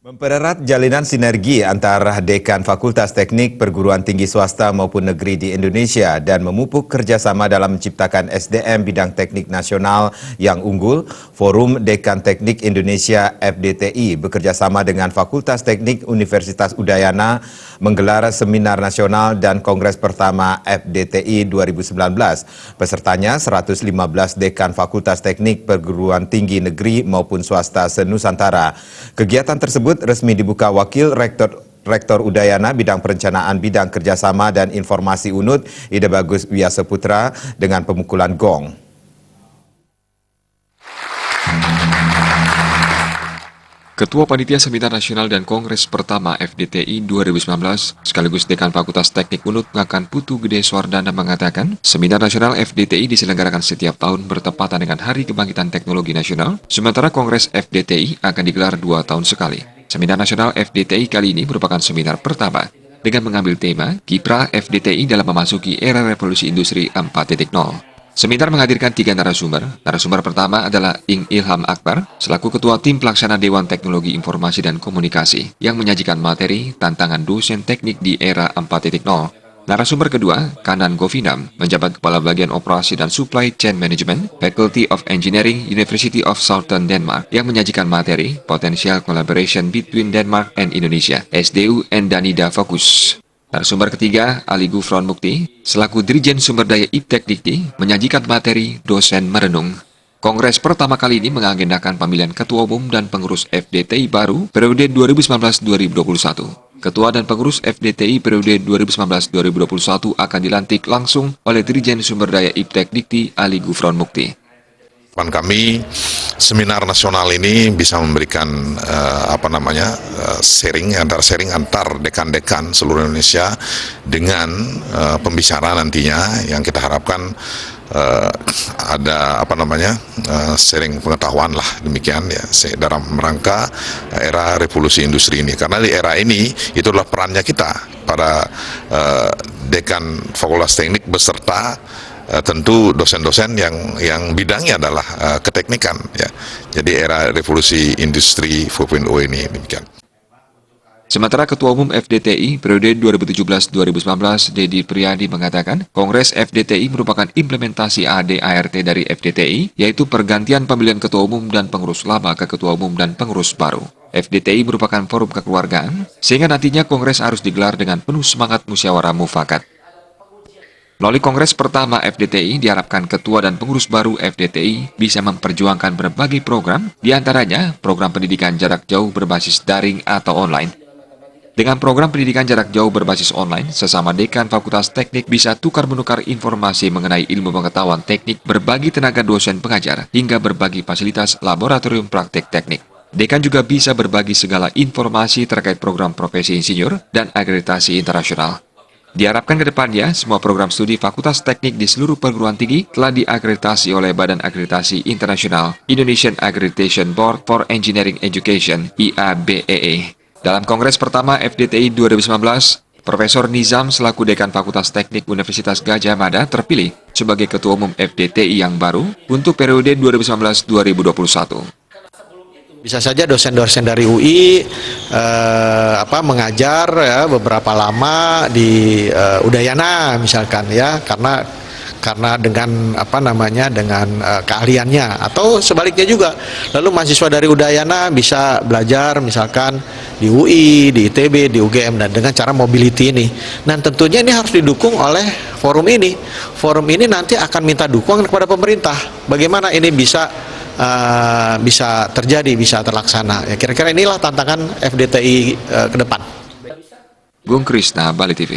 Mempererat jalinan sinergi antara dekan Fakultas Teknik Perguruan Tinggi Swasta maupun negeri di Indonesia dan memupuk kerjasama dalam menciptakan SDM bidang teknik nasional yang unggul, Forum Dekan Teknik Indonesia FDTI bekerjasama dengan Fakultas Teknik Universitas Udayana menggelar Seminar Nasional dan Kongres Pertama FDTI 2019. Pesertanya 115 dekan Fakultas Teknik Perguruan Tinggi Negeri maupun swasta se-Nusantara. Kegiatan tersebut resmi dibuka Wakil Rektor Udayana Bidang Perencanaan Bidang Kerjasama dan Informasi UNUD, Ida Bagus Wiyasa Putra dengan pemukulan gong. Ketua Panitia Seminar Nasional dan Kongres Pertama FDTI 2019 sekaligus Dekan Fakultas Teknik UNUD Ngakan Putu Gede Swardana mengatakan, Seminar Nasional FDTI diselenggarakan setiap tahun bertepatan dengan Hari Kebangkitan Teknologi Nasional, sementara Kongres FDTI akan digelar 2 tahun sekali. Seminar Nasional FDTI kali ini merupakan seminar pertama dengan mengambil tema Kiprah FDTI dalam memasuki era revolusi industri 4.0. Seminar menghadirkan 3 narasumber. Narasumber pertama adalah Ing Ilham Akbar, selaku Ketua Tim Pelaksana Dewan Teknologi Informasi dan Komunikasi, yang menyajikan materi tantangan dosen teknik di era 4.0. Narasumber kedua, Kanan Govinam, menjabat Kepala Bagian Operasi dan Supply Chain Management, Faculty of Engineering, University of Southern Denmark, yang menyajikan materi Potential Collaboration Between Denmark and Indonesia, SDU and Danida Fokus. Narasumber ketiga, Ali Gufron Mukti, selaku Dirjen Sumber Daya Iptek Dikti, menyajikan materi Dosen Merenung. Kongres pertama kali ini mengagendakan pemilihan Ketua Umum dan Pengurus FDTI baru periode 2019-2021. Ketua dan Pengurus FDTI periode 2019-2021 akan dilantik langsung oleh Dirjen Sumber Daya Iptek Dikti Ali Gufron Mukti. Kami seminar nasional ini bisa memberikan sharing antar dekan-dekan seluruh Indonesia dengan pembicara nantinya yang kita harapkan ada sharing pengetahuan lah, demikian ya, dalam rangka era revolusi industri ini. Karena di era ini itu adalah perannya kita para dekan Fakultas Teknik beserta tentu dosen-dosen yang bidangnya adalah keteknikan ya. Jadi era revolusi industri 4.0 ini demikian. Sementara Ketua Umum FDTI periode 2017-2019 Dedi Priyadi mengatakan, Kongres FDTI merupakan implementasi AD/ART dari FDTI, yaitu pergantian pemilihan Ketua Umum dan Pengurus lama ke Ketua Umum dan Pengurus baru. FDTI merupakan forum kekeluargaan, sehingga nantinya Kongres harus digelar dengan penuh semangat musyawarah mufakat. Melalui Kongres pertama FDTI, diharapkan Ketua dan Pengurus baru FDTI bisa memperjuangkan berbagai program, diantaranya program pendidikan jarak jauh berbasis daring atau online. Dengan program pendidikan jarak jauh berbasis online, sesama dekan Fakultas Teknik bisa tukar-menukar informasi mengenai ilmu pengetahuan teknik, berbagi tenaga dosen pengajar, hingga berbagi fasilitas laboratorium praktek teknik. Dekan juga bisa berbagi segala informasi terkait program profesi insinyur dan akreditasi internasional. Diharapkan ke depannya, semua program studi Fakultas Teknik di seluruh perguruan tinggi telah diakreditasi oleh Badan Akreditasi Internasional Indonesian Accreditation Board for Engineering Education (IABEE). Dalam Kongres pertama FDTI 2019, Profesor Nizam selaku Dekan Fakultas Teknik Universitas Gadjah Mada terpilih sebagai Ketua Umum FDTI yang baru untuk periode 2019-2021. Bisa saja dosen-dosen dari UI mengajar ya beberapa lama di Udayana misalkan ya, karena dengan dengan keahliannya, atau sebaliknya juga. Lalu mahasiswa dari Udayana bisa belajar misalkan di UI, di ITB, di UGM, dan dengan cara mobility ini. Nah, tentunya ini harus didukung oleh forum ini. Forum ini nanti akan minta dukungan kepada pemerintah. Bagaimana ini bisa terjadi, bisa terlaksana. Ya, kira-kira inilah tantangan FDTI ke depan. Bung Krisna, Bali TV.